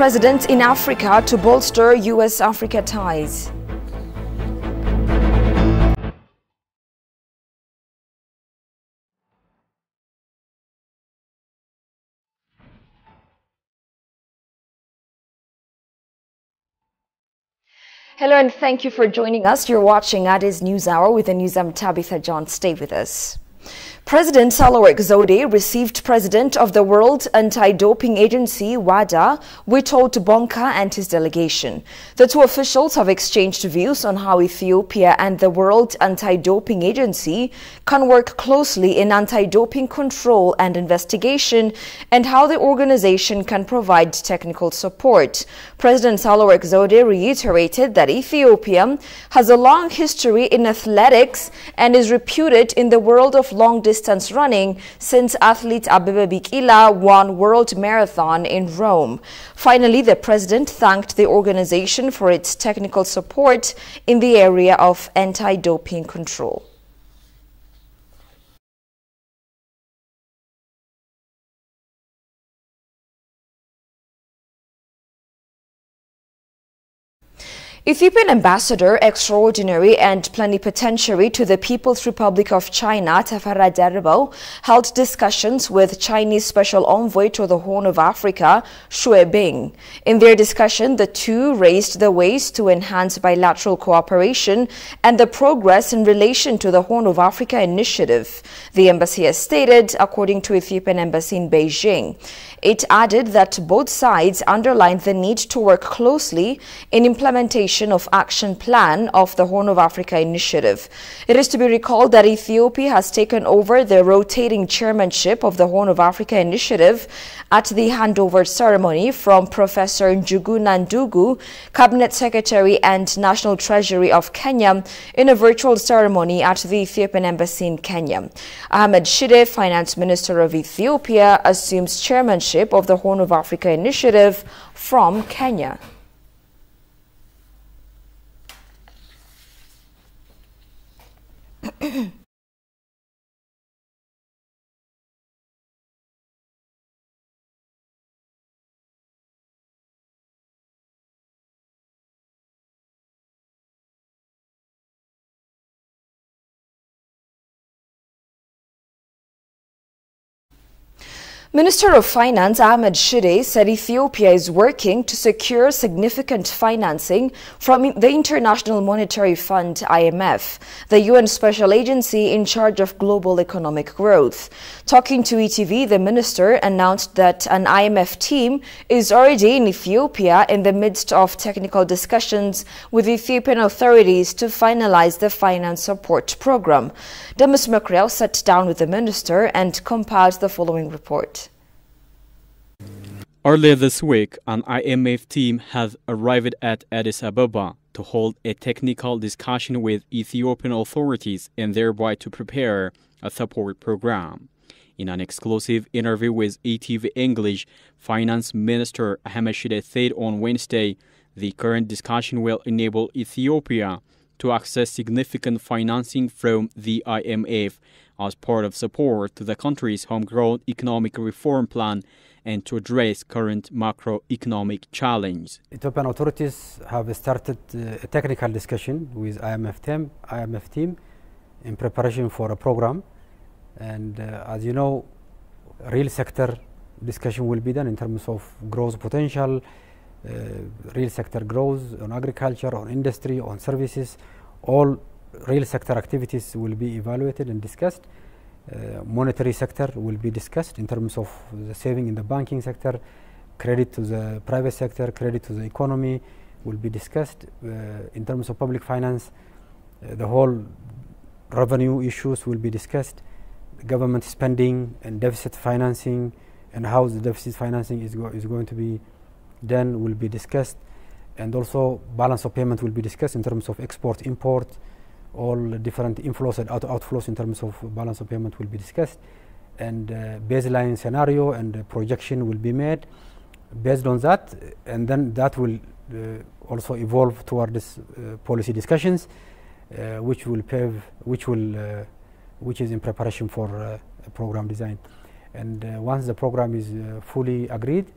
President in Africa to bolster US-Africa ties. Hello and thank you for joining us. You're watching Addis News Hour with the news. I'm Tabitha John. Stay with us. President Sahle-Work Zewde received President of the World Anti-Doping Agency, WADA, Witold Bonka and his delegation. The two officials have exchanged views on how Ethiopia and the World Anti-Doping Agency can work closely in anti-doping control and investigation, and how the organization can provide technical support. President Sahle-Work Zewde reiterated that Ethiopia has a long history in athletics and is reputed in the world of long-distance running since athlete Abebe Bikila won World Marathon in Rome. Finally, the president thanked the organization for its technical support in the area of anti-doping control. Ethiopian Ambassador Extraordinary and Plenipotentiary to the People's Republic of China, Tefera Derbo, held discussions with Chinese Special Envoy to the Horn of Africa, Xue Bing. In their discussion, the two raised the ways to enhance bilateral cooperation and the progress in relation to the Horn of Africa initiative. The embassy has stated, according to Ethiopian Embassy in Beijing. It added that both sides underlined the need to work closely in implementation of Action Plan of the Horn of Africa initiative. It is to be recalled that Ethiopia has taken over the rotating chairmanship of the Horn of Africa initiative at the handover ceremony from Professor Njuguna Ndugu, Cabinet Secretary and National Treasury of Kenya, in a virtual ceremony at the Ethiopian Embassy in Kenya. Ahmed Shide, Finance Minister of Ethiopia, assumes chairmanship of the Horn of Africa initiative from Kenya. Minister of Finance Ahmed Shide said Ethiopia is working to secure significant financing from the International Monetary Fund (IMF), the UN special agency in charge of global economic growth. Talking to ETV, the minister announced that an IMF team is already in Ethiopia in the midst of technical discussions with Ethiopian authorities to finalize the finance support program. Demis Mekriel sat down with the minister and compiled the following report. Earlier this week, an IMF team has arrived at Addis Ababa to hold a technical discussion with Ethiopian authorities and thereby to prepare a support program. In an exclusive interview with ETV English, Finance Minister Ahmed Shide said on Wednesday the current discussion will enable Ethiopia to access significant financing from the IMF as part of support to the country's homegrown economic reform plan and to address current macroeconomic challenges. Ethiopian authorities have started a technical discussion with IMF team in preparation for a program, and as you know, real sector discussion will be done in terms of growth potential, real sector growth on agriculture, on industry, on services. All real sector activities will be evaluated and discussed. Monetary sector will be discussed in terms of the saving in the banking sector, credit to the private sector, credit to the economy will be discussed. In terms of public finance, the whole revenue issues will be discussed. Government spending and deficit financing and how the deficit financing is going to be done will be discussed. And also balance of payment will be discussed in terms of export, import, all different inflows and outflows in terms of balance of payment will be discussed, and baseline scenario and projection will be made based on that, and then that will also evolve toward this policy discussions, which is in preparation for a program design. And once the program is fully agreed,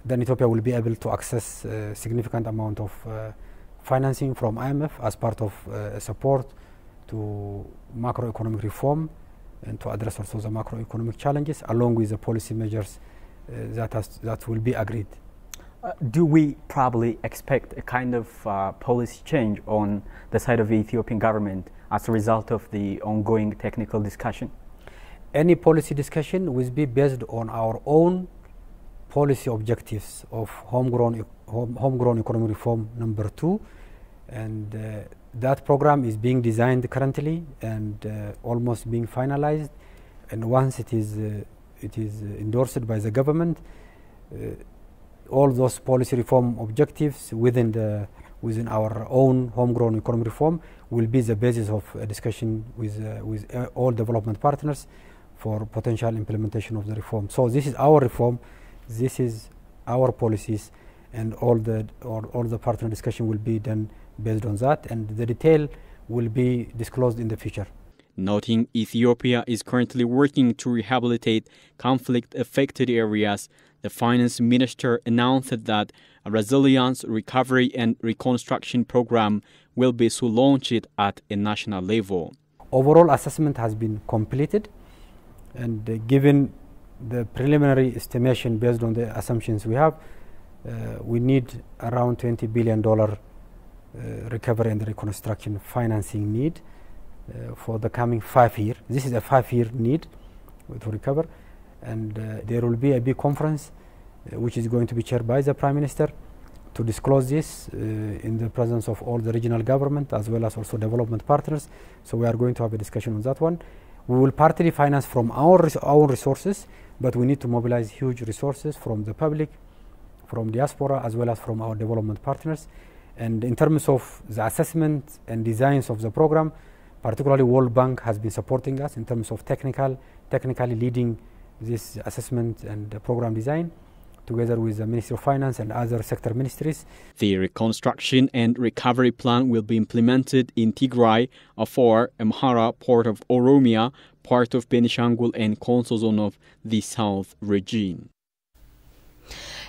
then Ethiopia will be able to access a significant amount of financing from IMF as part of support to macroeconomic reform and to address also the macroeconomic challenges, along with the policy measures that will be agreed. Do we probably expect a kind of policy change on the side of the Ethiopian government as a result of the ongoing technical discussion? Any policy discussion will be based on our own policy objectives of homegrown economic reform number 2, and that program is being designed currently and almost being finalized, and once it is endorsed by the government, all those policy reform objectives within our own homegrown economic reform will be the basis of a discussion with all development partners for potential implementation of the reform. So this is our reform, this is our policies, and all the partner discussion will be done based on that, and the detail will be disclosed in the future. Noting Ethiopia is currently working to rehabilitate conflict-affected areas, the finance minister announced that a resilience, recovery and reconstruction program will be soon launched at a national level. Overall assessment has been completed, and given the preliminary estimation based on the assumptions we have, we need around $20 billion recovery and reconstruction financing need for the coming 5 years. This is a 5-year need to recover, and there will be a big conference which is going to be chaired by the Prime Minister to disclose this in the presence of all the regional government as well as also development partners. So we are going to have a discussion on that one. We will partly finance from our resources, but we need to mobilize huge resources from the public, from diaspora, as well as from our development partners. And in terms of the assessment and designs of the program, particularly World Bank has been supporting us in terms of technically leading this assessment and the program design, together with the Ministry of Finance and other sector ministries. The reconstruction and recovery plan will be implemented in Tigray, Afar, Amhara, part of Oromia, part of Benishangul and Konso zone of the South region.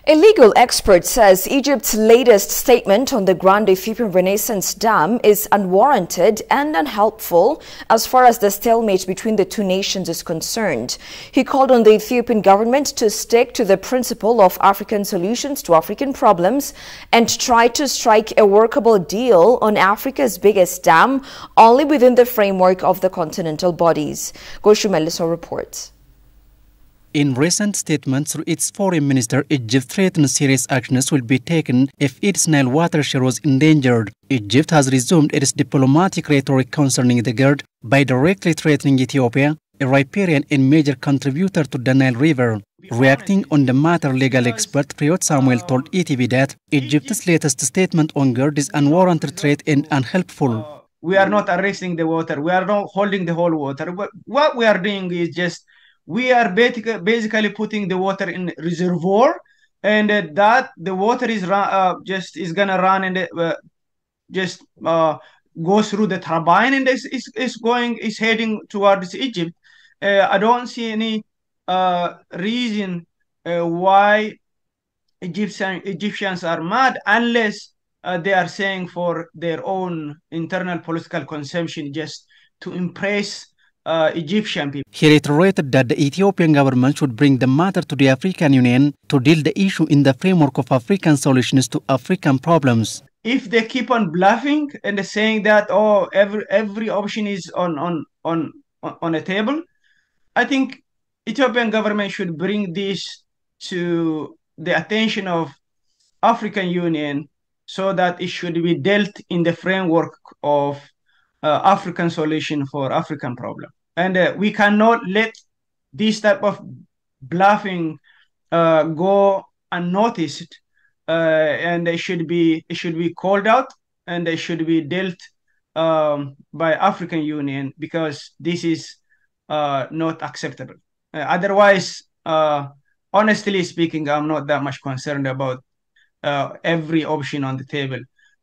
A legal expert says Egypt's latest statement on the Grand Ethiopian Renaissance Dam is unwarranted and unhelpful as far as the stalemate between the two nations is concerned. He called on the Ethiopian government to stick to the principle of African solutions to African problems and try to strike a workable deal on Africa's biggest dam only within the framework of the continental bodies. Goshu Meliso reports. In recent statements through its foreign minister, Egypt threatened serious actions will be taken if its Nile watershed was endangered. Egypt has resumed its diplomatic rhetoric concerning the GERD by directly threatening Ethiopia, a riparian and major contributor to the Nile River. Reacting on the matter, legal expert Priot Samuel told ETV that Egypt's latest statement on GERD is unwarranted threat and unhelpful. We are not arresting the water. We are not holding the whole water. What we are doing is just we are basically putting the water in reservoir, and that the water is gonna run and go through the turbine, and is heading towards Egypt. I don't see any reason why Egyptians are mad unless they are saying for their own internal political consumption, just to impress Egyptian people. He reiterated that the Ethiopian government should bring the matter to the African Union to deal the issue in the framework of African solutions to African problems. If they keep on bluffing and saying that every option is on a table, I think Ethiopian government should bring this to the attention of African Union so that it should be dealt in the framework of African solution for African problem. And we cannot let this type of bluffing go unnoticed, and it should be called out, and it should be dealt by African Union, because this is not acceptable. Otherwise, honestly speaking, I'm not that much concerned about every option on the table.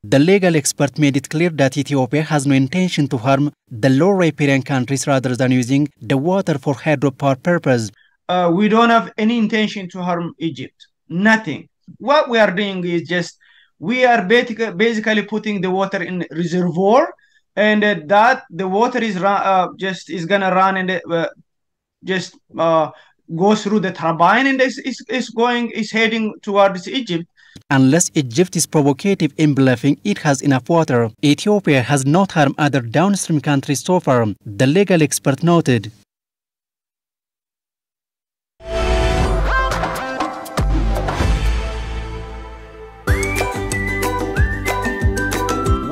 The legal expert made it clear that Ethiopia has no intention to harm the low riparian countries rather than using the water for hydropower purpose. We don't have any intention to harm Egypt. Nothing. What we are doing is just we are basically putting the water in reservoir, and that the water is just is gonna run and just go through the turbine, and is heading towards Egypt. Unless Egypt is provocative in bluffing it has enough water, Ethiopia has not harmed other downstream countries so far, the legal expert noted.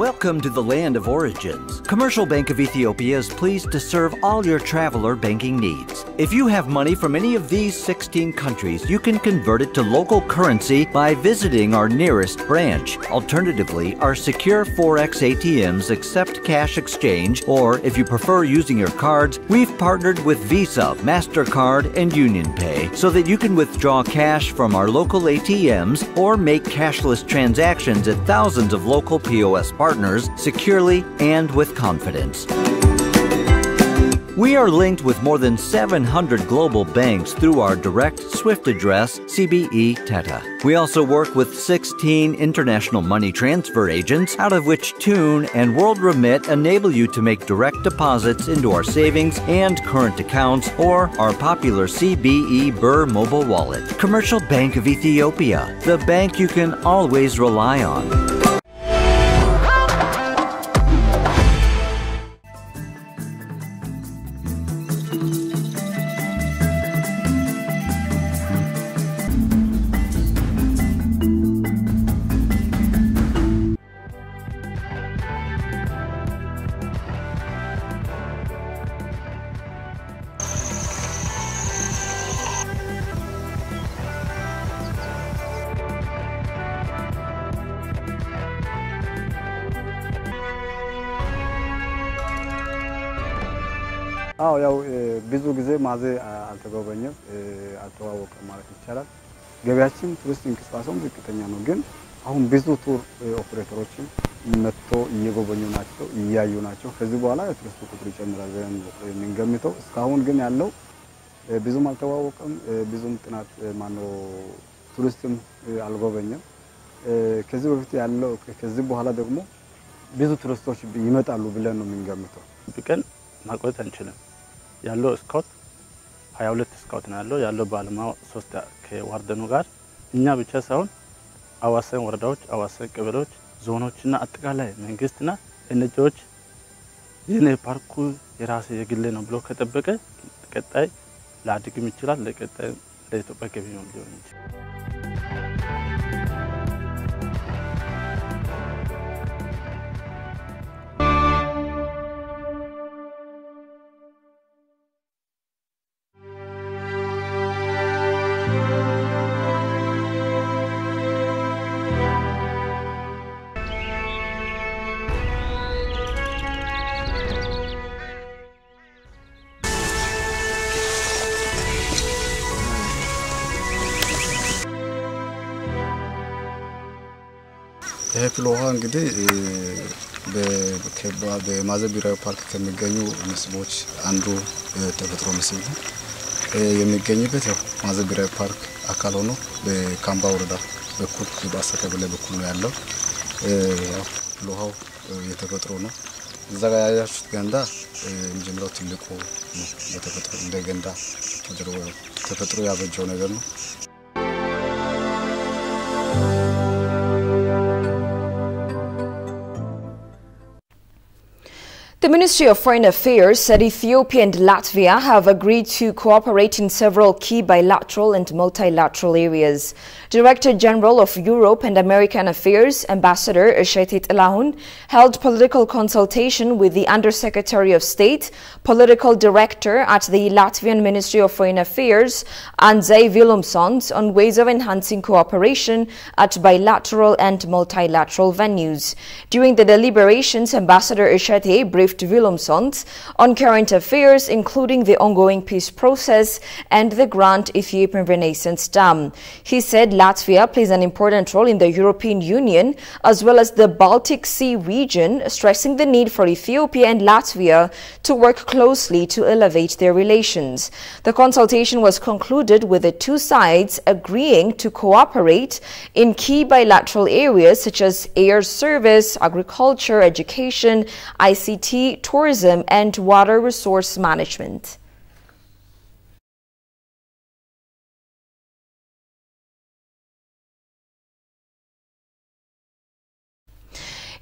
Welcome to the land of origins. Commercial Bank of Ethiopia is pleased to serve all your traveler banking needs. If you have money from any of these 16 countries, you can convert it to local currency by visiting our nearest branch. Alternatively, our secure Forex ATMs accept cash exchange, or if you prefer using your cards, we've partnered with Visa, MasterCard, and UnionPay so that you can withdraw cash from our local ATMs or make cashless transactions at thousands of local POS partners securely and with confidence. We are linked with more than 700 global banks through our direct SWIFT address, CBE Teta. We also work with 16 international money transfer agents, out of which Tune and World Remit enable you to make direct deposits into our savings and current accounts or our popular CBE Burr mobile wallet. Commercial Bank of Ethiopia, the bank you can always rely on. አዎ ያው ብዙ ጊዜ ማዘ አልተጎበኘም አልተዋወቀም ማለት ይቻላል። ገበያችን ቱሪስት እንቅስቃሴው ዝቅተኛ ነው፣ ግን አሁን ብዙ ቱር ኦፕሬተሮችን መጥቶ እየጎበኙ ናቸው፣ እያዩ ናቸው። ከዚህ በኋላ የቱሪስት ቁጥር ይጨምራል ብለን የምንገምተው። እስካሁን ግን ያለው ብዙም አልተዋወቀም፣ ብዙም ጥናት ማነው ቱሪስትም አልጎበኘም። ከዚህ በፊት ያለው ከዚህ በኋላ ደግሞ ብዙ ቱሪስቶች ይመጣሉ ብለን ነው የምንገምተው። ቢቀን ማቆየት አንችልም። ያለው ስካውት 22 ስካውት ነው ያለው ባለማው 3 ከዋርደኑ ጋር እኛ ብቻ ሳይሆን አዋሳኝ ወረዳዎች፣ አዋሳኝ ቀበሌዎች፣ ዞኖችና አጠቃላይ መንግስትና እነጆች የኔ ፓርኩ የራሴ የግሌ ነው ብሎ ከጠበቀ ቀጣይ ላድግም ይችላል፣ ለቀጣይ ለኢትዮጵያ ገቢ ነው ሊሆን ይችላል። የፍሎሃ እንግዲህ በማዘ ብሔራዊ ፓርክ ከሚገኙ መስህቦች አንዱ ተፈጥሮ መስህብ ነው። የሚገኝበት ያው ማዘ ብሔራዊ ፓርክ አካል ሆኖ በካምባ ወረዳ በኩል በአሰር ቀበሌ በኩል ነው ያለው። ያው ፍሎሃው የተፈጥሮ ነው። እዛ ጋር ያያችሁት ገንዳ የመጀመሪያው ትልቁ ነው። በተፈጥሮ እንደ ገንዳ ተፈጥሮ ያበጀው ነገር ነው። The Ministry of Foreign Affairs said Ethiopia and Latvia have agreed to cooperate in several key bilateral and multilateral areas. Director General of Europe and American Affairs, Ambassador Eshete Tilahun, held political consultation with the Undersecretary of State, Political Director at the Latvian Ministry of Foreign Affairs, Andrzej Vilumsons, on ways of enhancing cooperation at bilateral and multilateral venues. During the deliberations, Ambassador Eshete briefed Skrift Willumsson on current affairs, including the ongoing peace process and the Grand Ethiopian Renaissance Dam. He said Latvia plays an important role in the European Union as well as the Baltic Sea region, stressing the need for Ethiopia and Latvia to work closely to elevate their relations. The consultation was concluded with the two sides agreeing to cooperate in key bilateral areas such as air service, agriculture, education, ICT, tourism, and water resource management.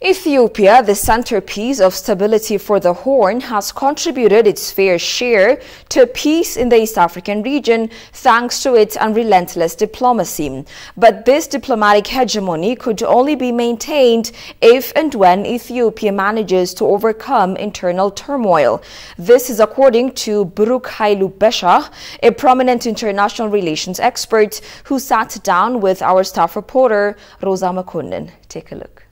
Ethiopia, the centerpiece of stability for the Horn, has contributed its fair share to peace in the East African region thanks to its unrelentless diplomacy. But this diplomatic hegemony could only be maintained if and when Ethiopia manages to overcome internal turmoil. This is according to Buruk Hailu Besha, a prominent international relations expert who sat down with our staff reporter Rosa Makunden. Take a look.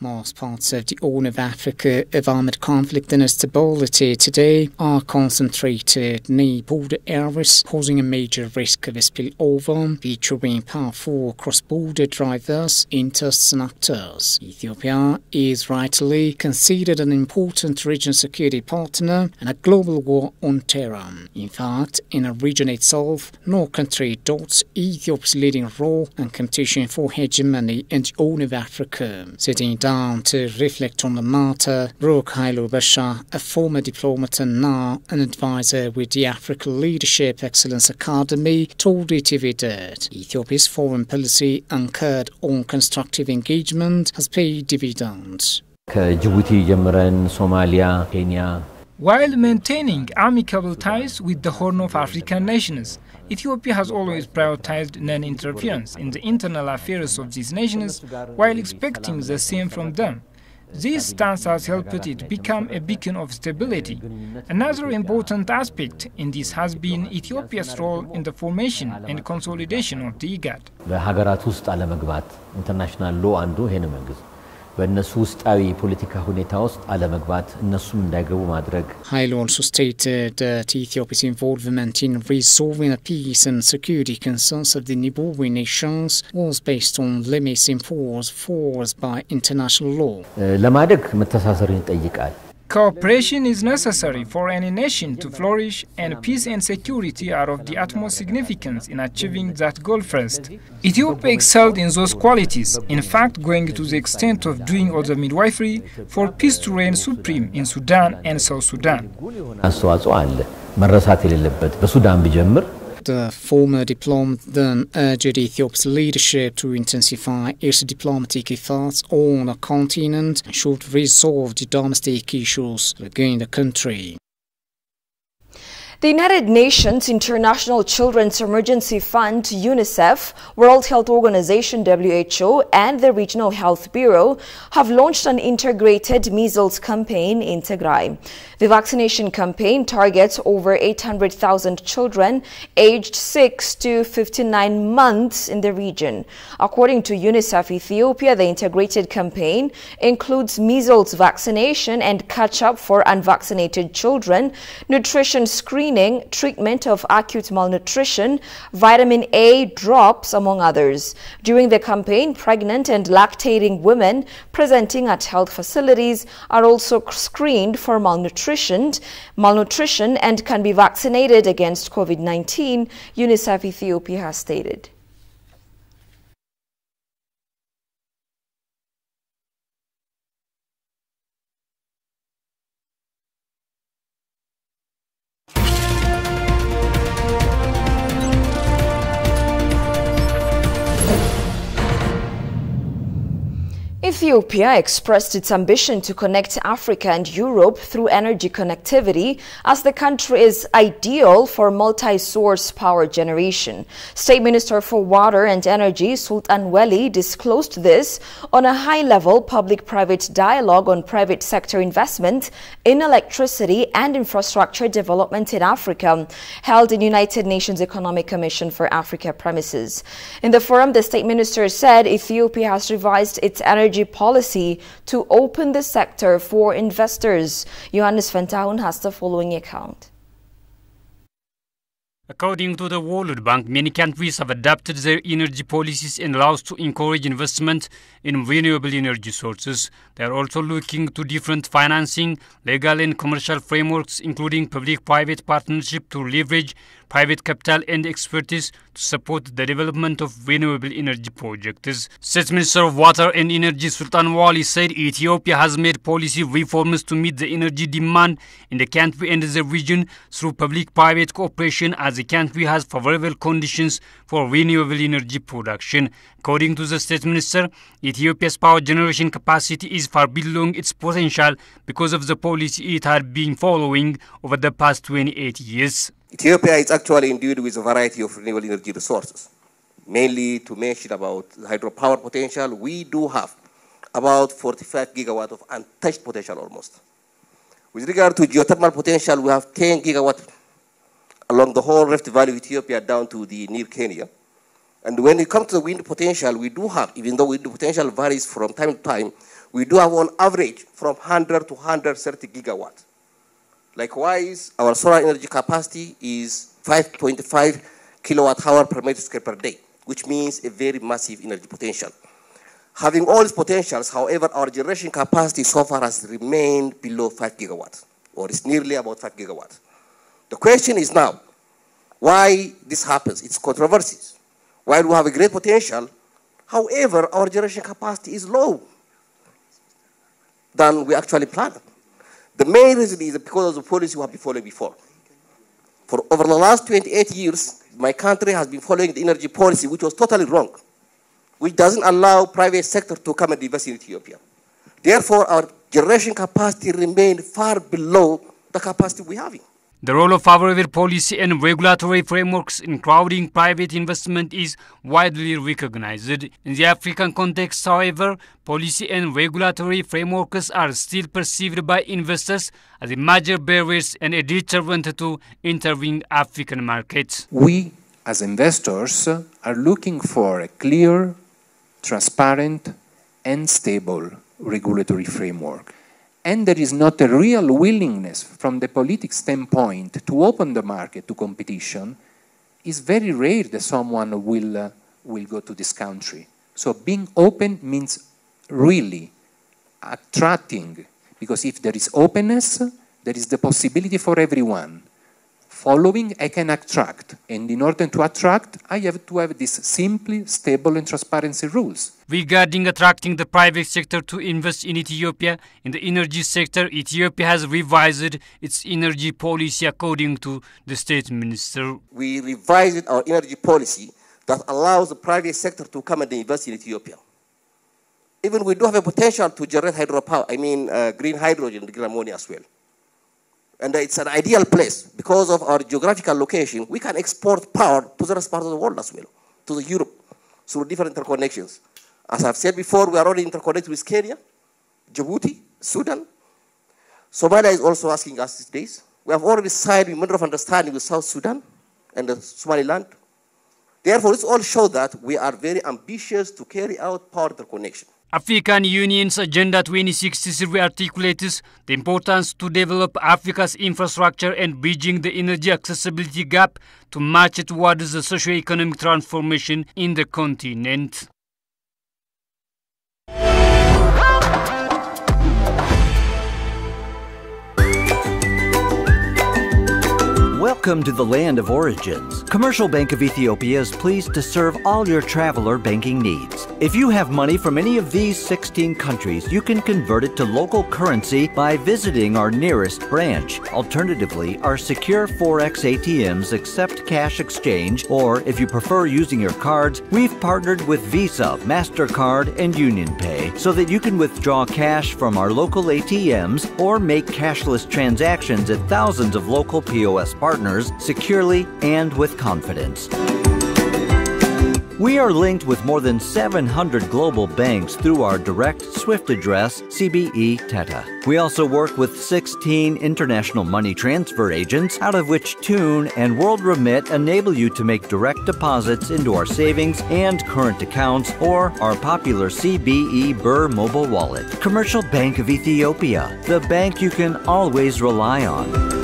Most parts of the Horn of Africa of armed conflict and instability today are concentrated near border areas, posing a major risk of spillover, featuring powerful cross-border drivers, interests and actors. Ethiopia is rightly considered an important regional security partner and a global war on terror. In fact, in the region itself, no country doubts Ethiopia's leading role and competition for hegemony in the Horn of Africa. Sitting down to reflect on the matter, Buruk Hailu Besha, a former diplomat and now an advisor with the Africa Leadership Excellence Academy, told ETV that Ethiopia's foreign policy anchored on constructive engagement has paid dividends. While maintaining amicable ties with the Horn of African nations, Ethiopia has always prioritized non-interference in the internal affairs of these nations while expecting the same from them. This stance has helped it become a beacon of stability. Another important aspect in this has been Ethiopia's role in the formation and consolidation of the IGAD. international law አንዱ ይሄን መንግስት በእነሱ ውስጣዊ ፖለቲካ ሁኔታ ውስጥ አለመግባት እነሱም እንዳይገቡ ማድረግ Hailu also stated that Ethiopia's involvement in resolving the peace and security concerns of the neighboring nations was based on limits enforced by international law. ለማደግ መተሳሰርን ይጠይቃል. Cooperation is necessary for any nation to flourish, and peace and security are of the utmost significance in achieving that goal first. Ethiopia excelled in those qualities, in fact going to the extent of doing all the midwifery for peace to reign supreme in Sudan and South Sudan. አስተዋጽኦ አለ መረሳት የሌለበት በሱዳን ቢጀምር. The former diplomat then urged Ethiopia's leadership to intensify its diplomatic efforts on the continent and should resolve the domestic issues within the country. The United Nations International Children's Emergency Fund, UNICEF, World Health Organization, WHO, and the Regional Health Bureau have launched an integrated measles campaign in Tigray. The vaccination campaign targets over 800,000 children aged 6 to 59 months in the region. According to UNICEF Ethiopia, the integrated campaign includes measles vaccination and catch-up for unvaccinated children, nutrition screening, treatment of acute malnutrition, vitamin A drops, among others. During the campaign, pregnant and lactating women presenting at health facilities are also screened for malnutrition and can be vaccinated against COVID-19, UNICEF Ethiopia has stated. Ethiopia expressed its ambition to connect Africa and Europe through energy connectivity, as the country is ideal for multi-source power generation. State Minister for Water and Energy Sultan Weli disclosed this on a high-level public-private dialogue on private sector investment in electricity and infrastructure development in Africa, held in United Nations Economic Commission for Africa premises. In the forum, the State Minister said Ethiopia has revised its energy energy policy to open the sector for investors. Johannes Fentahun has the following account. According to the World Bank, many countries have adapted their energy policies and laws to encourage investment in renewable energy sources. They are also looking to different financing, legal and commercial frameworks, including public-private partnership to leverage private capital and expertise to support the development of renewable energy projects. State Minister of Water and Energy Sultan Wali said Ethiopia has made policy reforms to meet the energy demand in the country and the region through public-private cooperation, as the country has favorable conditions for renewable energy production. According to the State Minister, Ethiopia's power generation capacity is far below its potential because of the policy it had been following over the past 28 years. Ethiopia is actually endued with a variety of renewable energy resources. Mainly to mention about the hydropower potential, we do have about 45 gigawatts of untouched potential almost. With regard to geothermal potential, we have 10 gigawatts along the whole Rift Valley of Ethiopia down to the near Kenya. And when it comes to the wind potential, we do have, even though wind potential varies from time to time, we do have on average from 100 to 130 gigawatts. Likewise, our solar energy capacity is 5.5 kilowatt hour per meter square per day, which means a very massive energy potential. Having all these potentials, however, our generation capacity so far has remained below 5 gigawatts, or is nearly about 5 gigawatts. The question is now, why this happens? It's controversies. While we have a great potential, however, our generation capacity is low than we actually planned. The main reason is because of the policy we have been following before. For over the last 28 years, my country has been following the energy policy, which was totally wrong, which doesn't allow private sector to come and invest in Ethiopia. Therefore, our generation capacity remained far below the capacity we have. The role of favorable policy and regulatory frameworks in crowding private investment is widely recognized. In the African context, however, policy and regulatory frameworks are still perceived by investors as a major barriers and a deterrent to entering African markets. We, as investors, are looking for a clear, transparent, and stable regulatory framework. And there is not a real willingness from the political standpoint to open the market to competition. It's very rare that someone will go to this country. So being open means really attracting, because if there is openness, there is the possibility for everyone. Following, I can attract, and in order to attract, I have to have these simply stable and transparency rules. Regarding attracting the private sector to invest in Ethiopia, in the energy sector, Ethiopia has revised its energy policy according to the State Minister. We revised our energy policy that allows the private sector to come and invest in Ethiopia. Even we do have a potential to generate hydropower, green hydrogen and green ammonia as well. And it's an ideal place because of our geographical location. We can export power to the rest part of the world as well, to Europe, through different interconnections. As I've said before, we are already interconnected with Kenya, Djibouti, Sudan. Somalia is also asking us these days. We have already signed a memorandum of understanding with South Sudan and Somaliland. Therefore, this all shows that we are very ambitious to carry out power interconnection. African Union's Agenda 2063 articulates the importance to develop Africa's infrastructure and bridging the energy accessibility gap to match it towards the socio-economic transformation in the continent. Welcome to the land of origins. Commercial Bank of Ethiopia is pleased to serve all your traveler banking needs. If you have money from any of these 16 countries, you can convert it to local currency by visiting our nearest branch. Alternatively, our secure Forex ATMs accept cash exchange, or if you prefer using your cards, we've partnered with Visa, MasterCard, and UnionPay so that you can withdraw cash from our local ATMs or make cashless transactions at thousands of local POS partners securely and with confidence. We are linked with more than 700 global banks through our direct SWIFT address, CBE Theta. We also work with 16 international money transfer agents, out of which Tune and World Remit enable you to make direct deposits into our savings and current accounts or our popular CBE Burr mobile wallet. Commercial Bank of Ethiopia, the bank you can always rely on.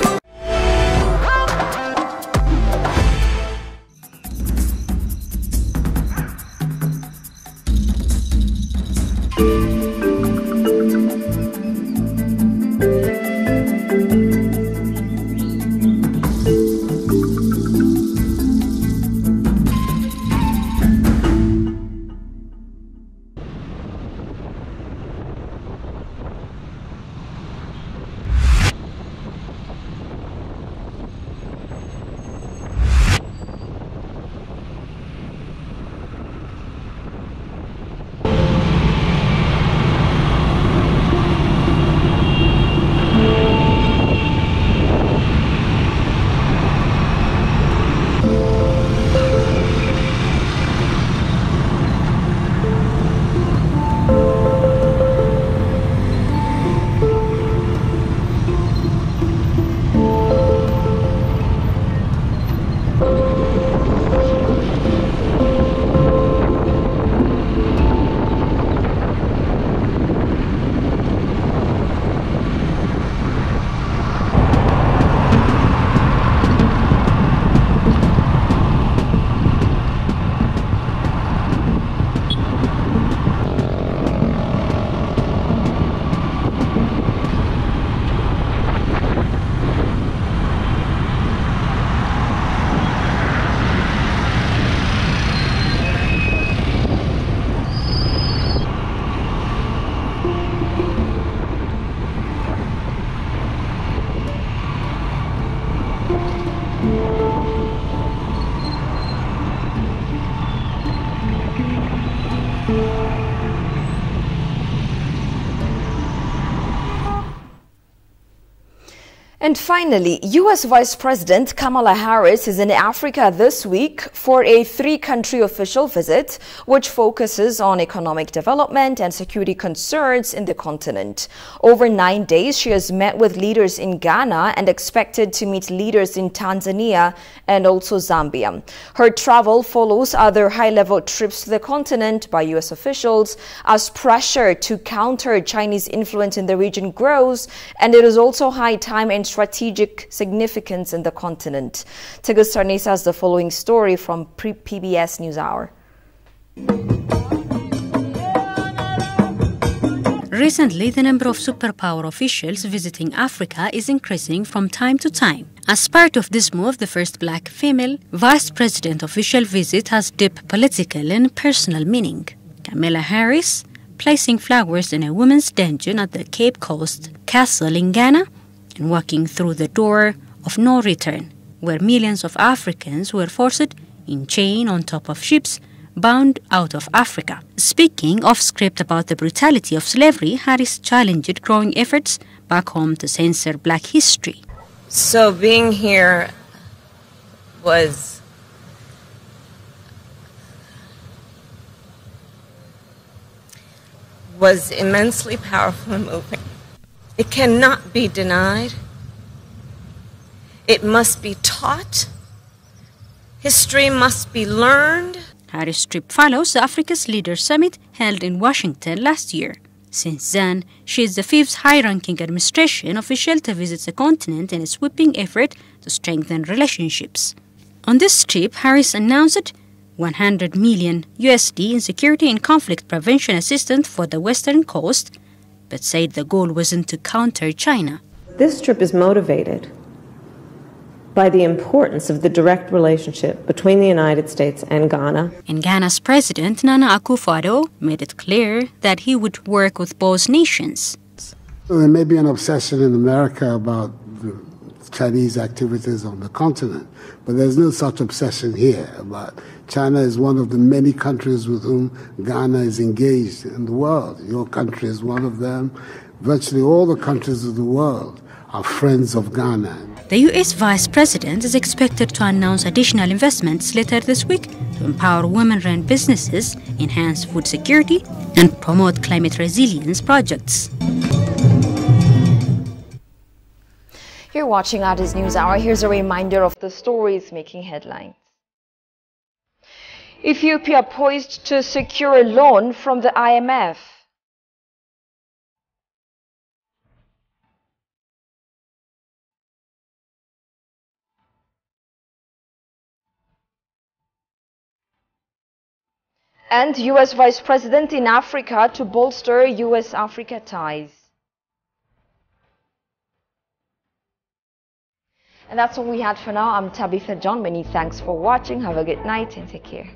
And finally, U.S. Vice President Kamala Harris is in Africa this week for a three-country official visit, which focuses on economic development and security concerns in the continent. Over 9 days, she has met with leaders in Ghana and expected to meet leaders in Tanzania and also Zambia. Her travel follows other high-level trips to the continent by U.S. officials as pressure to counter Chinese influence in the region grows, and it is also high time and strategic significance in the continent. Tigis Sarnisa has the following story from PBS NewsHour. Recently, the number of superpower officials visiting Africa is increasing from time to time. As part of this move, the first black female vice president official visit has deep political and personal meaning. Kamala Harris placing flowers in a women's dungeon at the Cape Coast Castle in Ghana, and walking through the door of no return, where millions of Africans were forced in chain on top of ships bound out of Africa. Speaking off script about the brutality of slavery, Harris challenged growing efforts back home to censor black history. So being here was immensely powerful and moving. It cannot be denied. It must be taught. History must be learned. Harris' trip follows Africa's Leaders Summit held in Washington last year. Since then, she is the fifth high-ranking administration official to visit the continent in a sweeping effort to strengthen relationships. On this trip, Harris announced $100 million USD in security and conflict prevention assistance for the western coast, but said the goal wasn't to counter China. This trip is motivated by the importance of the direct relationship between the United States and Ghana. And Ghana's President Nana Akufo-Addo made it clear that he would work with both nations. So there may be an obsession in America about the Chinese activities on the continent, but there's no such obsession here. But China is one of the many countries with whom Ghana is engaged in the world. Your country is one of them. Virtually all the countries of the world are friends of Ghana. The U.S. Vice President is expected to announce additional investments later this week to empower women-run businesses, enhance food security, and promote climate resilience projects. You're watching Addis News Hour. Here's a reminder of the stories making headlines. Ethiopia poised to secure a loan from the IMF. And U.S. Vice President in Africa to bolster U.S.-Africa ties. And that's all we had for now. I'm Tabitha John. Many thanks for watching. Have a good night and take care.